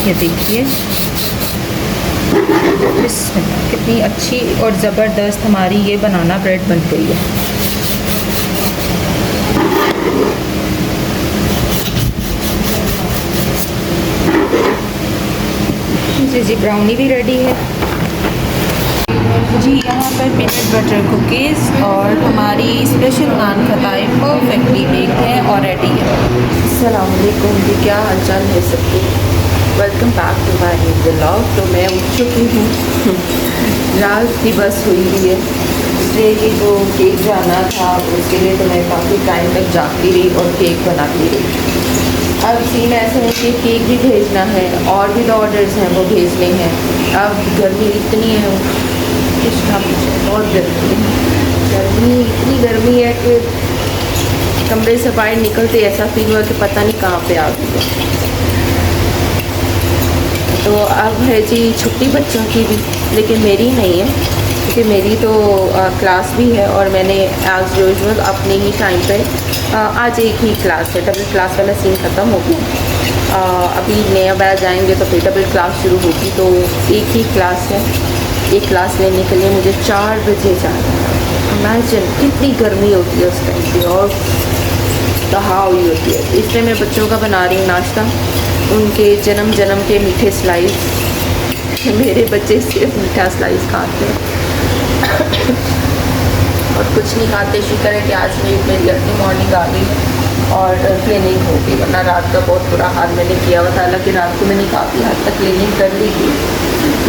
ये देखिए बिस्मिल्लाह, कितनी अच्छी और ज़बरदस्त हमारी ये बनाना ब्रेड बन गई है। जी ब्राउनी भी रेडी है जी। यहाँ पर पीनट बटर कुकीज़ और हमारी स्पेशल नान खताएँ परफेक्टली बेक्ड हैं और रेडी है। अस्सलाम वालेकुम जी, क्या हाल चाल है सबके। Welcome back to my new vlog. तो मैं उठ चुकी हूँ, रात की बस हुई हुई है, इसलिए कि जो केक जाना था उसके लिए तो मैं काफ़ी टाइम तक जागती रही और केक बनाती रही। अब सीन ऐसा है कि केक भी भेजना है और भी तो ऑर्डर्स हैं वो भेजने हैं। अब गर्मी इतनी है, कुछ ना पूछे, बहुत गर्मी इतनी गर्मी है कि कमरे से बाहर निकलते ऐसा फील हुआ कि पता नहीं कहाँ पे आ गई है। तो अब है जी छुट्टी बच्चों की भी, लेकिन मेरी नहीं है क्योंकि मेरी तो क्लास भी है और मैंने एज यूजुअल अपने ही टाइम पे आज एक ही क्लास है। डबल क्लास वाला सीन ख़त्म हो गया। अभी नया बैच आएंगे तो फिर डबल क्लास शुरू होगी, तो एक ही क्लास है। एक क्लास लेने के लिए मुझे 4 बजे जाना है। इमेजिन कितनी गर्मी होती है उस टाइम पे और कहाँ हुई होती है। इसलिए मैं बच्चों का बना रही हूँ नाश्ता, उनके जन्म जन्म के मीठे स्लाइस। मेरे बच्चे सिर्फ मीठा स्लाइस खाते हैं और कुछ नहीं खाते। शुक्र है कि आज मेरी अपनी मॉर्निंग आ गई और क्लिनिक हो गई, वरना रात का बहुत बुरा हाल मैंने किया हुआ था। हालांकि रात को मैंने काफ़ी हद तक क्लिनिक कर ली थी,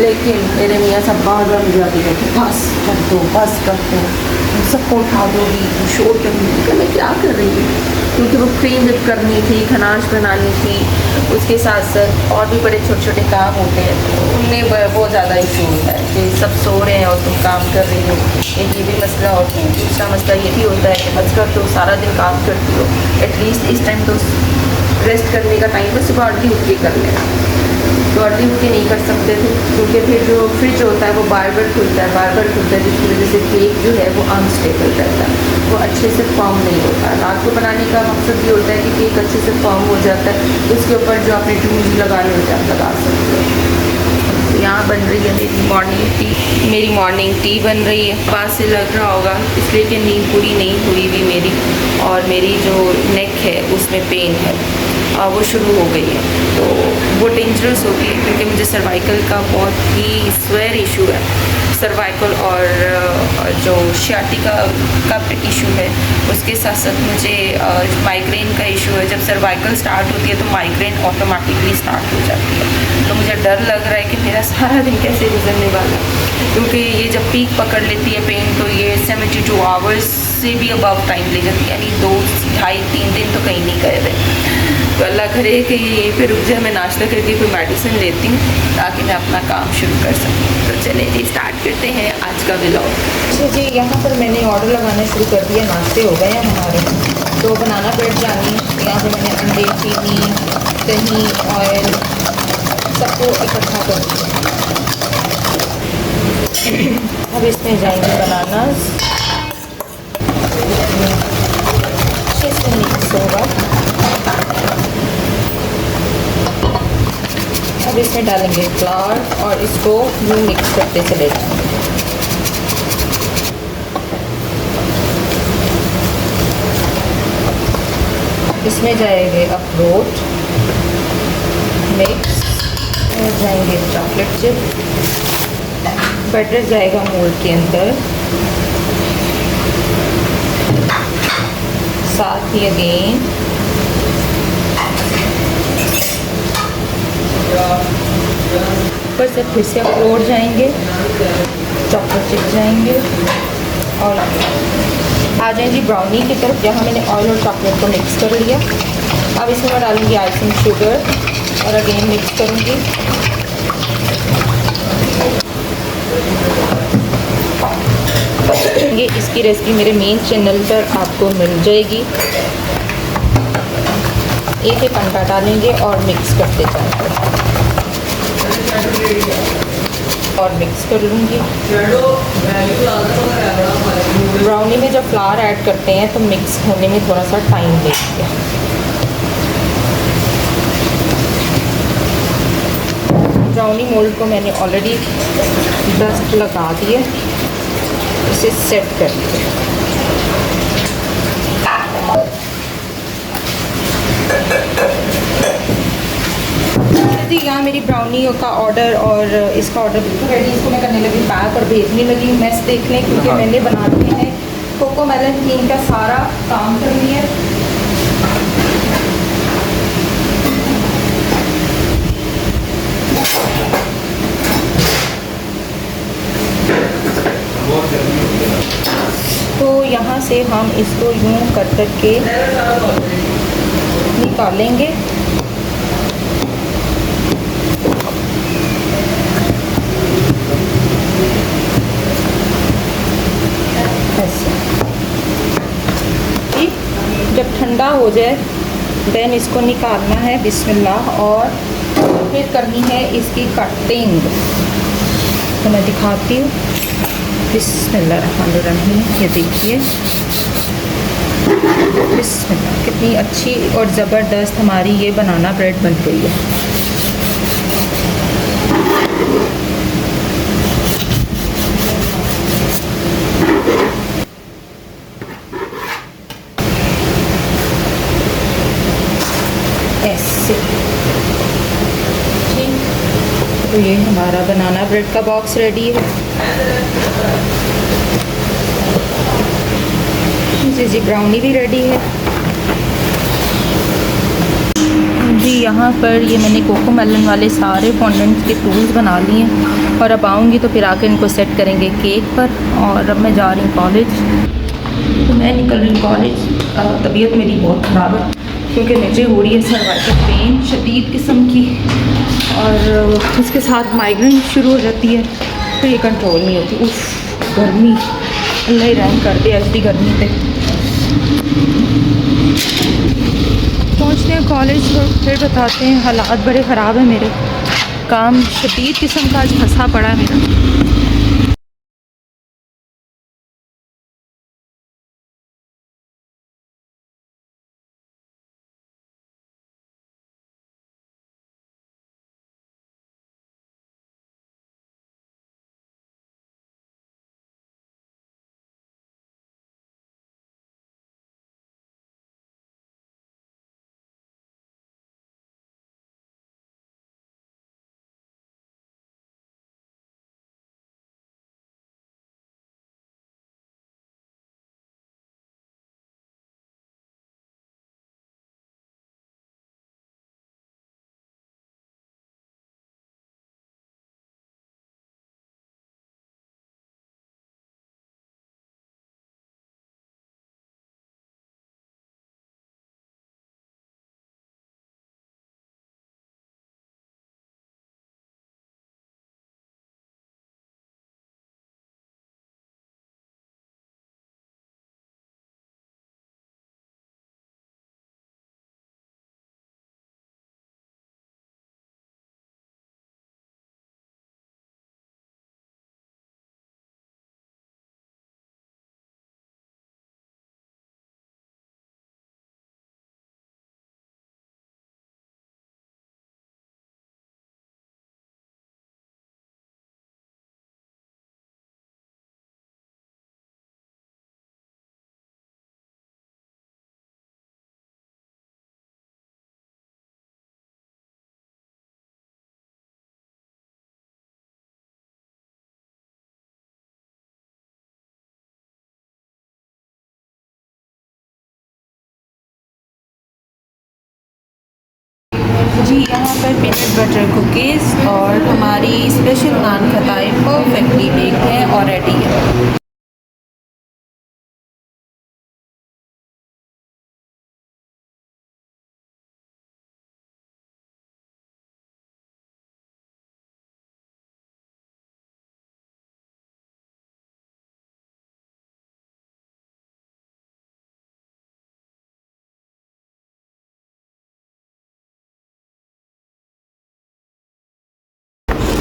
लेकिन मेरे मियाँ सब बार बार मुझे आती है कि बस कर दो, बस कर दो, सबको उठा दोगी, शोर करनी थी। मैं क्या कर रही हूँ, क्योंकि वो क्रीम विप करनी थी, खनाश बनानी थी, उसके साथ साथ और भी बड़े छोटे छोटे काम होते हैं। तो उनमें बहुत ज़्यादा इशू होता है कि सब सो रहे हैं और तुम काम कर रही हो, एक ये भी मसला होता है। दूसरा मसला ये भी होता है कि बस कर तो सारा दिन काम करती हो, एटलीस्ट इस टाइम तो रेस्ट करने का टाइम है, सुबह अर्ली उठ के कर लेना। तो अर्ली उठ के नहीं कर सकते थे क्योंकि फिर जो फ्रिज होता है वो बार बार खुलता है, जिसकी वजह से केक जो है वो अनस्टेबल रहता है, वो अच्छे से फॉर्म नहीं होता। रात को बनाने का मकसद ये होता है कि केक अच्छे से फॉर्म हो जाता है, उसके ऊपर जो आपने टूल्स लगाने होते हैं आप लगा सकते हो। यहाँ बन रही है मेरी मॉर्निंग टी बन रही है। पास से लग रहा होगा इसलिए कि नींद पूरी नहीं हुई भी मेरी, और मेरी जो नेक है उसमें पेन है और वो शुरू हो गई है। तो वो डेंजरस होगी क्योंकि मुझे सर्वाइकल का बहुत ही स्वेयर इशू है। सर्वाइकल और जो शियाटिका का इशू है, उसके साथ साथ मुझे माइग्रेन का इशू है। जब सर्वाइकल स्टार्ट होती है तो माइग्रेन ऑटोमेटिकली स्टार्ट हो जाती है। तो मुझे डर लग रहा है कि मेरा सारा दिन कैसे गुजरने वाला है, क्योंकि ये जब पीक पकड़ लेती है पेन तो ये 72 आवर्स से भी अबव टाइम ले जाती है, यानी 2, 2.5, 3 दिन तो कहीं नहीं गए थे। तो अल्लाह करे कि यहीं पे रुक जाए, मैं नाश्ता करके कोई मेडिसिन लेती हूँ ताकि मैं अपना काम शुरू कर सकूँ। तो चले जी स्टार्ट करते हैं आज का व्लॉग। अच्छा जी, यहाँ पर मैंने ऑर्डर लगाना शुरू कर दिया, नाश्ते हो गए हैं हमारे। तो बनाना ब्रेड जानी, यहाँ पे मैंने अंडे, चीनी, दही, ऑयल सबको इकट्ठा कर दिया। अब इसमें जाएंगे बनानास, अच्छे से मिक्स होगा। अब इसमें डालेंगे फ्लावर और इसको यूँ मिक्स करते चले जाएंगे। इसमें जाएंगे अखरोट मिक्स और जाएंगे चॉकलेट चिप। बैटर जाएगा मोल्ड के अंदर, साथ ही अगेन ऊपर से फिर से अखरोट जाएंगे, चॉकलेट चिप जाएंगे और आ जाए जी ब्राउनी की तरफ। यहाँ मैंने ऑयल और चॉकलेट को मिक्स कर लिया। अब इसमें मैं डालूँगी आइसिंग शुगर और अगेन मिक्स करूँगी। ये इसकी रेसिपी मेरे मेन चैनल पर आपको मिल जाएगी। एक एक अंडा डालेंगे और मिक्स करते जाएंगे और मिक्स कर लूँगी। ब्राउनी में जब फ्लावर ऐड करते हैं तो मिक्स होने में थोड़ा सा टाइम लेती है। ब्राउनी मोल्ड को मैंने ऑलरेडी डस्ट लगा दिया, इसे सेट कर दिया। जी यहाँ मेरी ब्राउनी का ऑर्डर और इसका ऑर्डर बिल्कुल रेडी। इसको मैं करने लगी पैक और भेजने लगी मैस देखने, क्योंकि मैंने बना दिए हैं कोको मेलन क्रीम का सारा काम कर लिया। तो यहाँ से हम इसको यूँ कर करके निकालेंगे। जब ठंडा हो जाए देन इसको निकालना है बिस्मिल्लाह, और फिर करनी है इसकी कटिंग। तो मैं दिखाती हूँ, बिस्मिल्लाहिर्रहमानिर्रहीम। ये देखिए बिस्मिल्लाह, कितनी अच्छी और ज़बरदस्त हमारी ये बनाना ब्रेड बन गई है। ऐसे ठीक, तो ये हमारा बनाना ब्रेड का बॉक्स रेडी है। जी ब्राउनी भी रेडी है जी। यहाँ पर ये मैंने कोको मेलन वाले सारे फॉन्डेंट के टूल्स बना लिए हैं, और अब आऊँगी तो फिर आकर इनको सेट करेंगे केक पर। और अब मैं जा रही हूँ कॉलेज, तो मैं निकल रही हूँ कॉलेज। तबीयत मेरी बहुत ख़राब है, क्योंकि मुझे हो रही है सर्वाइकल पेन शदीद किस्म की, और उसके साथ माइग्रेन शुरू हो जाती है, फिर ये कंट्रोल नहीं होती। उफ, गर्मी, अल्लाह ही रहम कर दे ऐसी गर्मी पे। पहुँचते हैं कॉलेज, तो फिर बताते हैं। हालात बड़े ख़राब हैं मेरे, काम शदीद किस्म का आज फंसा पड़ा है मेरा। जी यहाँ पर पीनट बटर कुकीज़ और हमारी स्पेशल नान खटाई परफेक्टली बेक्ड है और रेडी है।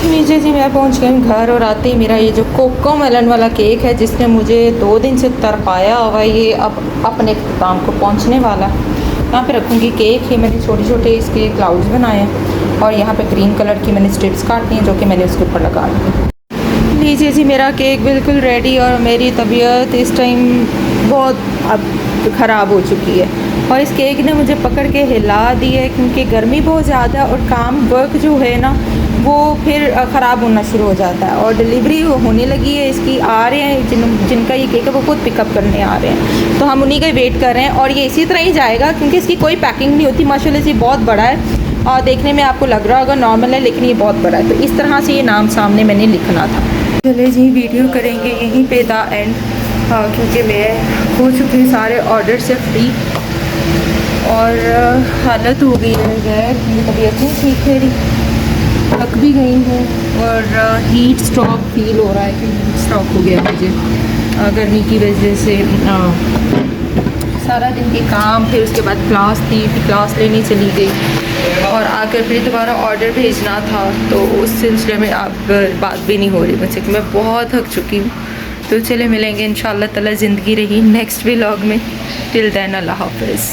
नीचे जी मैं पहुंच गई घर, और आते ही मेरा ये जो कोको मेलन वाला केक है जिसने मुझे 2 दिन से तरपाया हुआ है, ये अब अपने इख्तिताम को पहुंचने वाला। यहाँ पे रखूँगी केक। ये मैंने छोटे छोटे इसके क्लाउड्स बनाए हैं, और यहाँ पे ग्रीन कलर की मैंने स्ट्रिप्स काटनी है जो कि मैंने उसके ऊपर लगा दी। लीजिए जी, मेरा केक बिल्कुल रेडी और मेरी तबीयत इस टाइम बहुत अब ख़राब हो चुकी है और इस केक ने मुझे पकड़ के हिला दी है क्योंकि गर्मी बहुत ज़्यादा और काम वर्क जो है ना वो फिर ख़राब होना शुरू हो जाता है और डिलीवरी होने लगी है इसकी। आ रहे हैं जिनका ये केक है वो खुद पिकअप करने आ रहे हैं, तो हम उन्हीं का वेट कर रहे हैं और ये इसी तरह ही जाएगा क्योंकि इसकी कोई पैकिंग नहीं होती। माशाल्लाह से बहुत बड़ा है और देखने में आपको लग रहा होगा नॉर्मल है लेकिन ये बहुत बड़ा है, तो इस तरह से ये नाम सामने मैंने लिखना था। चले जी, वीडियो करेंगे यहीं पे द एंड क्योंकि मैं हो चुके सारे ऑर्डर से फ्री और हालत हो गई है गैर, मेरी तबीयत नहीं ठीक मेरी, थक भी गई हूँ और हीट स्ट्रोक फील हो रहा है कि हीट स्ट्रोक हो गया मुझे गर्मी की वजह से। सारा दिन के काम, फिर उसके बाद क्लास थी, फिर क्लास लेने चली गई और आकर फिर दोबारा ऑर्डर भेजना था, तो उस सिलसिले में अब बात भी नहीं हो रही मुझसे कि मैं बहुत थक चुकी हूँ। तो चले मिलेंगे इंशाल्लाह ताला ज़िंदगी रही नेक्स्ट व्लॉग में। टिल देन अल्लाह हाफ़िज़।